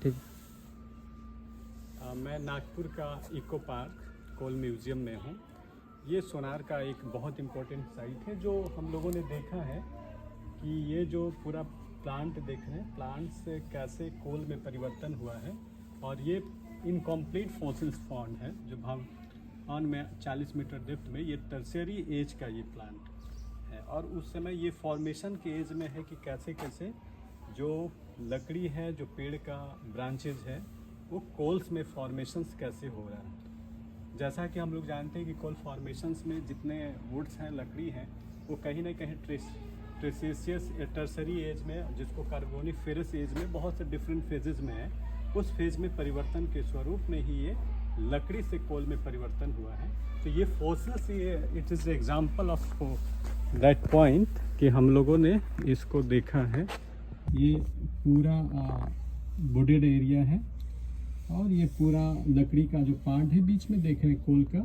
ठीक। मैं नागपुर का इको पार्क कोल म्यूज़ियम में हूँ। ये सोनार का एक बहुत इम्पोर्टेंट साइट है। जो हम लोगों ने देखा है कि ये जो पूरा प्लांट देख रहे हैं, प्लांट से कैसे कोल में परिवर्तन हुआ है, और ये इनकम्प्लीट फॉसिल्स फाउंड है जो भागवान में 40 मीटर डेप्थ में, ये टर्शियरी एज का ये प्लांट है। और उस समय ये फॉर्मेशन के एज में है कि कैसे कैसे जो लकड़ी है, जो पेड़ का ब्रांचेज है, वो कोल्स में फॉर्मेशंस कैसे हो रहा है। जैसा कि हम लोग जानते हैं कि कोल फॉर्मेशंस में जितने वुड्स हैं, लकड़ी हैं, वो कहीं ना कहीं ट्रेसेसियस टर्सरी एज में, जिसको कार्बोनिफेरस एज में बहुत से डिफरेंट फेजेस में है, उस फेज में परिवर्तन के स्वरूप में ही ये लकड़ी से कोल में परिवर्तन हुआ है। तो ये फॉसिल्स, ये it is example of that point कि हम लोगों ने इसको देखा है। ये पूरा वुडेड एरिया है और ये पूरा लकड़ी का जो पार्ट है बीच में देख रहे हैं, कोल का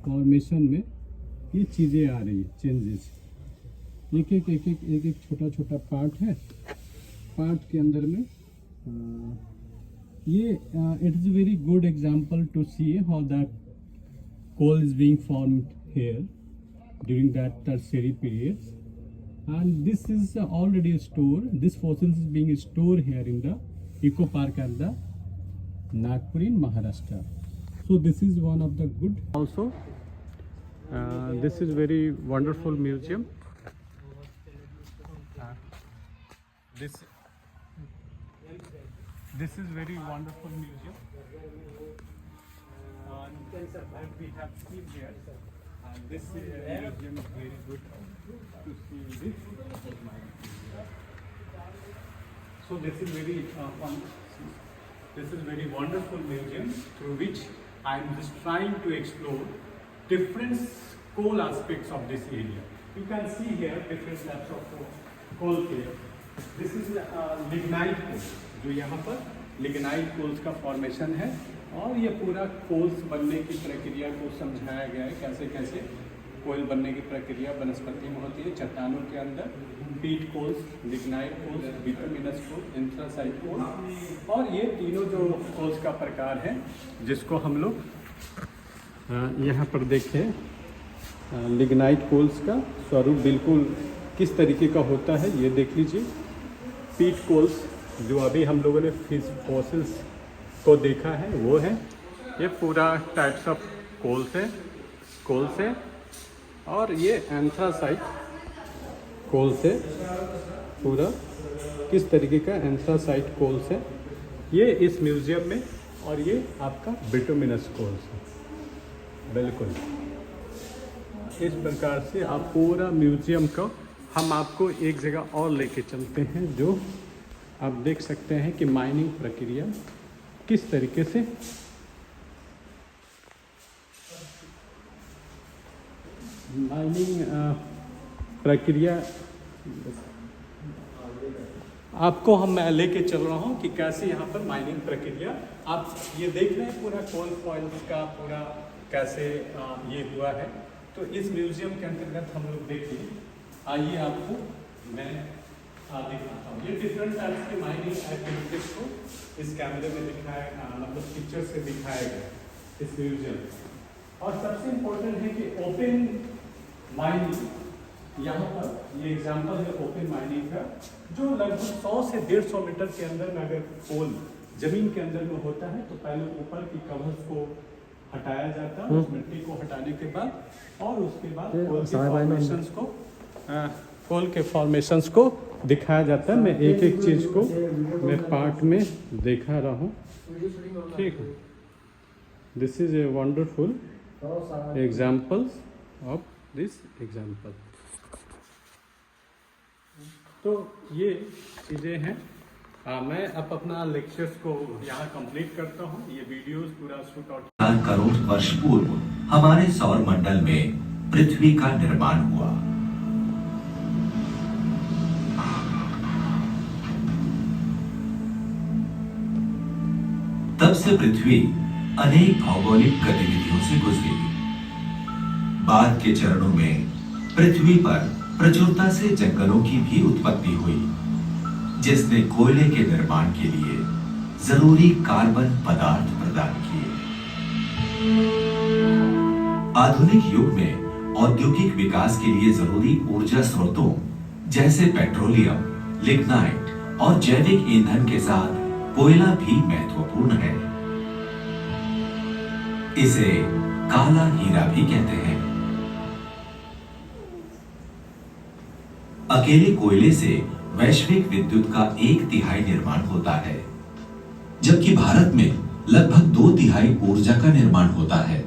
फॉर्मेशन में ये चीज़ें आ रही है, चेंजेस। एक एक छोटा छोटा पार्ट है। पार्ट के अंदर में ये it is very good example to see how that coal is being formed here during that tertiary periods, and this is already stored. This fossils is being stored here in the eco park at the Nagpur in Maharashtra. So this is one of the good also. This is very wonderful museum. This is very wonderful museum. And we have seen here. And this museum is very good to see this. So this is very fun. This is very wonderful museum through which I am just trying to explore different coal aspects of this area. You can see here different types of coal here. This is lignite coal, जो यहाँ पर lignite coals का formation है, और ये पूरा Coles बनने की प्रक्रिया को समझाया गया है, कैसे कैसे कोयल बनने की प्रक्रिया वनस्पति में होती है, चट्टानों के अंदर। Peat coals, lignite coals, bituminous coals, anthracite coals, और ये तीनों जो कोल्स का प्रकार है जिसको हम लोग यहाँ पर देखें। लिग्नाइट कोल्स का स्वरूप बिल्कुल किस तरीके का होता है ये देख लीजिए। पीट कोल्स जो अभी हम लोगों ने फॉसिल्स को देखा है वो है, ये पूरा टाइप्स ऑफ कोल से, और ये एंथ्रासाइट कोल से, पूरा किस तरीके का एंथ्रासाइट कोल से ये इस म्यूज़ियम में, और ये आपका बिटुमिनस कोल से। बिल्कुल इस प्रकार से आप पूरा म्यूज़ियम को हम आपको एक जगह और लेके चलते हैं, जो आप देख सकते हैं कि माइनिंग प्रक्रिया किस तरीके से प्रक्रिया आपको मैं लेके चल रहा हूँ कि कैसे यहाँ पर माइनिंग प्रक्रिया आप ये देख रहे हैं, पूरा कोल फॉइल्स का पूरा कैसे ये हुआ है। तो इस म्यूज़ियम के अंतर्गत हम लोग देखिए, आइए आपको मैं दिखाता हूँ। ये डिफरेंट टाइप्स की माइनिंग एक्टिविटीज को इस कैमरे में दिखाया, मतलब पिक्चर से दिखाया गया इस म्यूजियम। और सबसे इम्पोर्टेंट है कि ओपन माइनिंग, यहाँ पर ये एग्जांपल है ओपन माइनिंग का, जो लगभग 100 से 150 मीटर के अंदर में अगर कोल जमीन के अंदर में होता है तो पहले ऊपर की कवर्स को हटाया जाता है, उस मिट्टी को हटाने के बाद, और उसके बाद कोल के फॉर्मेशंस को दिखाया जाता है। मैं एक एक चीज़ को मैं पार्ट में दिखा रहा हूँ, ठीक है। This is a wonderful examples of this example. तो ये चीज़ें हैं। मैं अब अपना लेक्चर्स को यहाँ कंप्लीट करता हूँ। ये वीडियोस पूरा शूट आउट 4 करोड़ वर्ष पूर्व हमारे सौर मंडल में पृथ्वी का निर्माण हुआ। तब से पृथ्वी अनेक भौगोलिक गतिविधियों से गुजरी। बाद के चरणों में पृथ्वी पर प्रचुरता से जंगलों की भी उत्पत्ति हुई, जिसने कोयले के निर्माण के लिए जरूरी कार्बन पदार्थ प्रदान किए। आधुनिक युग में औद्योगिक विकास के लिए जरूरी ऊर्जा स्रोतों जैसे पेट्रोलियम, लिग्नाइट और जैविक ईंधन के साथ कोयला भी महत्वपूर्ण है। इसे काला हीरा भी कहते हैं। अकेले कोयले से वैश्विक विद्युत का 1/3 निर्माण होता है, जबकि भारत में लगभग 2/3 ऊर्जा का निर्माण होता है।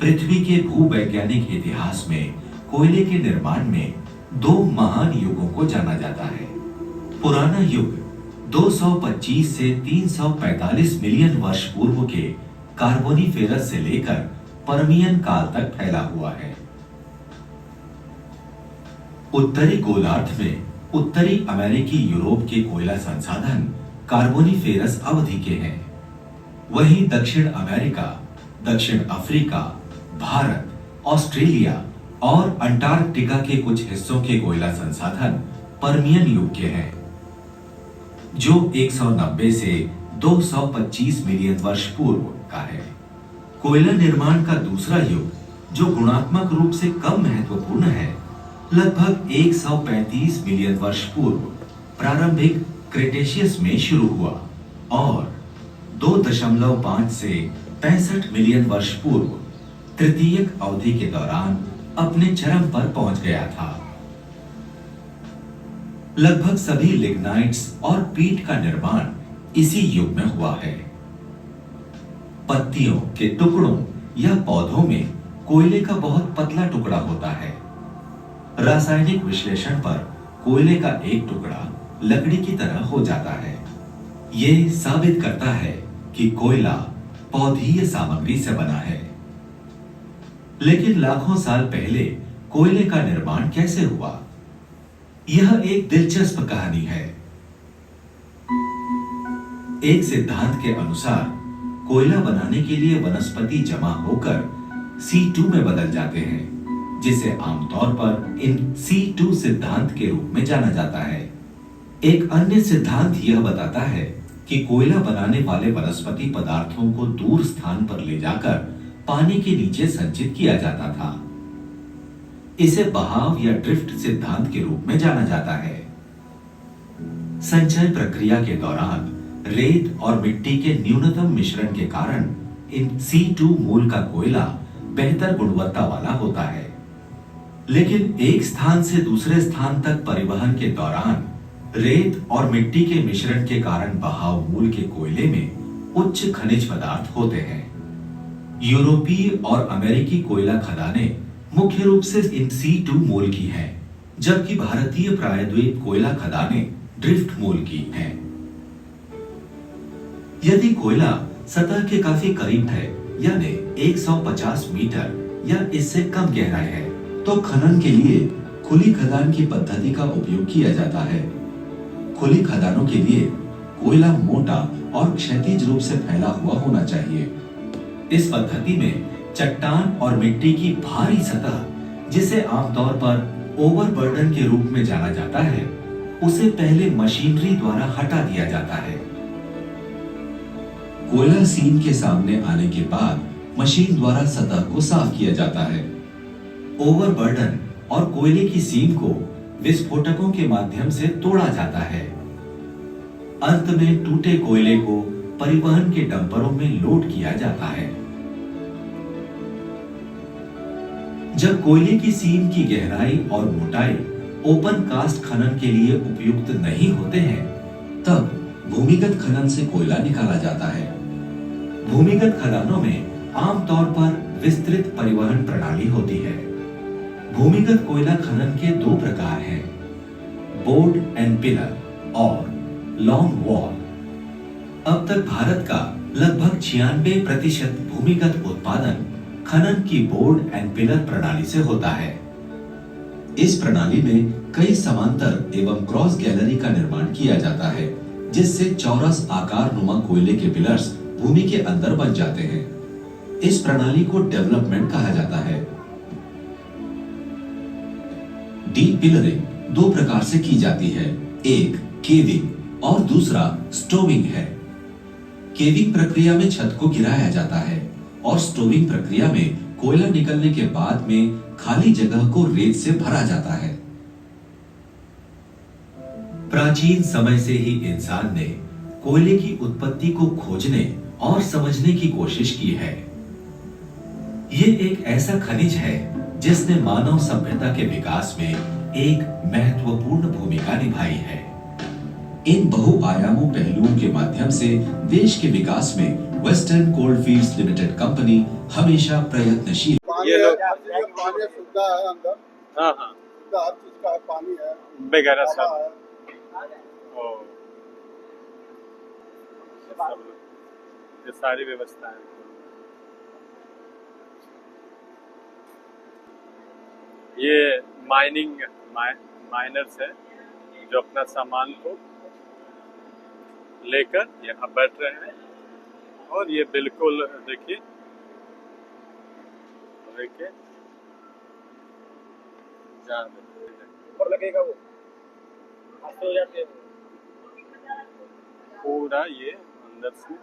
पृथ्वी के भूवैज्ञानिक इतिहास में कोयले के निर्माण में 2 महान युगों को जाना जाता है। पुराना युग 225 से 345 मिलियन वर्ष पूर्व के कार्बोनिफेरस से लेकर पर्मियन काल तक फैला हुआ है। उत्तरी गोलार्ध में उत्तरी अमेरिकी यूरोप के कोयला संसाधन कार्बोनिफेरस अवधि के हैं। वहीं दक्षिण अमेरिका, दक्षिण अफ्रीका, भारत, ऑस्ट्रेलिया और अंटार्कटिका के कुछ हिस्सों के कोयला संसाधन पर्मियन युग के हैं, जो 190 से 225 मिलियन वर्ष पूर्व का है। कोयला निर्माण का दूसरा युग, जो गुणात्मक रूप से कम महत्वपूर्ण है, लगभग 135 मिलियन वर्ष पूर्व प्रारंभिक क्रेटेशियस में शुरू हुआ और 2.5 से 65 मिलियन वर्ष पूर्व तृतीयक अवधि के दौरान अपने चरम पर पहुंच गया था। लगभग सभी लिग्नाइट्स और पीट का निर्माण इसी युग में हुआ है। पत्तियों के टुकड़ों या पौधों में कोयले का बहुत पतला टुकड़ा होता है। रासायनिक विश्लेषण पर कोयले का एक टुकड़ा लकड़ी की तरह हो जाता है। यह साबित करता है कि कोयला पौधीय सामग्री से बना है। लेकिन लाखों साल पहले कोयले का निर्माण कैसे हुआ? यह एक दिलचस्प कहानी है। एक सिद्धांत के अनुसार कोयला बनाने के लिए वनस्पति जमा होकर C2 में बदल जाते हैं, जिसे आमतौर पर इन C2 सिद्धांत के रूप में जाना जाता है। एक अन्य सिद्धांत यह बताता है कि कोयला बनाने वाले वनस्पति पदार्थों को दूर स्थान पर ले जाकर पानी के नीचे संचित किया जाता था। इसे बहाव या ड्रिफ्ट सिद्धांत के रूप में जाना जाता है। संचय प्रक्रिया के दौरान रेत और मिट्टी के न्यूनतम मिश्रण के कारण इन C2 मूल का कोयला बेहतर गुणवत्ता वाला होता है। लेकिन एक स्थान से दूसरे स्थान तक परिवहन के दौरान रेत और मिट्टी के मिश्रण के कारण बहाव मूल के कोयले में उच्च खनिज पदार्थ होते हैं। यूरोपीय और अमेरिकी कोयला खदानें मुख्य रूप से इन C2 मूल की हैं, जबकि भारतीय प्रायद्वीप कोयला खदानें ड्रिफ्ट मूल की हैं। यदि कोयला सतह के काफी करीब है, यानी 150 मीटर या इससे कम गहराई है, तो खनन के लिए खुली खदान की पद्धति का उपयोग किया जाता है। खुली खदानों के लिए कोयला मोटा और क्षैतिज रूप से फैला हुआ होना चाहिए। इस पद्धति में चट्टान और मिट्टी की भारी सतह, जिसे आमतौर पर ओवरबर्डन के रूप में जाना जाता है, उसे पहले मशीनरी द्वारा हटा दिया जाता है। कोयला सीम के सामने आने के बाद मशीन द्वारा सतह को साफ किया जाता है। ओवरबर्डन और कोयले की सीम को विस्फोटकों के माध्यम से तोड़ा जाता है। अंत में टूटे कोयले को परिवहन के डंपरों में लोड किया जाता है। जब कोयले की सीम की गहराई और मोटाई ओपन कास्ट खनन के लिए उपयुक्त नहीं होते हैं, तब भूमिगत खनन से कोयला निकाला जाता है। भूमिगत खदानों में आमतौर पर विस्तृत परिवहन प्रणाली होती है। भूमिगत कोयला खनन के 2 प्रकार हैं, बोर्ड एंड पिलर और लॉन्ग वॉल। अब तक भारत का लगभग 96% भूमिगत उत्पादन खनन की बोर्ड एंड पिलर प्रणाली से होता है। इस प्रणाली में कई समांतर एवं क्रॉस गैलरी का निर्माण किया जाता है, जिससे चौरस आकार नुमा कोयले के पिलर्स भूमि के अंदर बन जाते हैं। इस प्रणाली को डेवलपमेंट कहा जाता है। डीप पिलरिंग 2 प्रकार से की जाती है। एक केविंग, और दूसरा स्टोविंग है। केविंग प्रक्रिया में छत को गिराया जाता है और स्टोविंग प्रक्रिया में कोयला निकलने के बाद में खाली जगह को रेत से भरा जाता है। प्राचीन समय से ही इंसान ने कोयले की उत्पत्ति को खोजने और समझने की कोशिश की है। ये एक ऐसा खनिज है जिसने मानव सभ्यता के विकास में एक महत्वपूर्ण भूमिका निभाई है। इन बहुआयामों पहलुओं के माध्यम से देश के विकास में वेस्टर्न कोलफील्ड्स लिमिटेड कंपनी हमेशा प्रयत्नशील। ये लोग पानी सुविधा है अंदर, हाँ हाँ सुविधा हर चीज का है, पानी है, वगैरह हवा सब है। ओ, ये सारी व्यवस्था है। ये माइनर्स है जो अपना सामान को लेकर यहाँ बैठ रहे हैं और ये बिल्कुल देखिए ऊपर लगेगा वो हाथ हो जाते हैं। पूरा ये अंदर से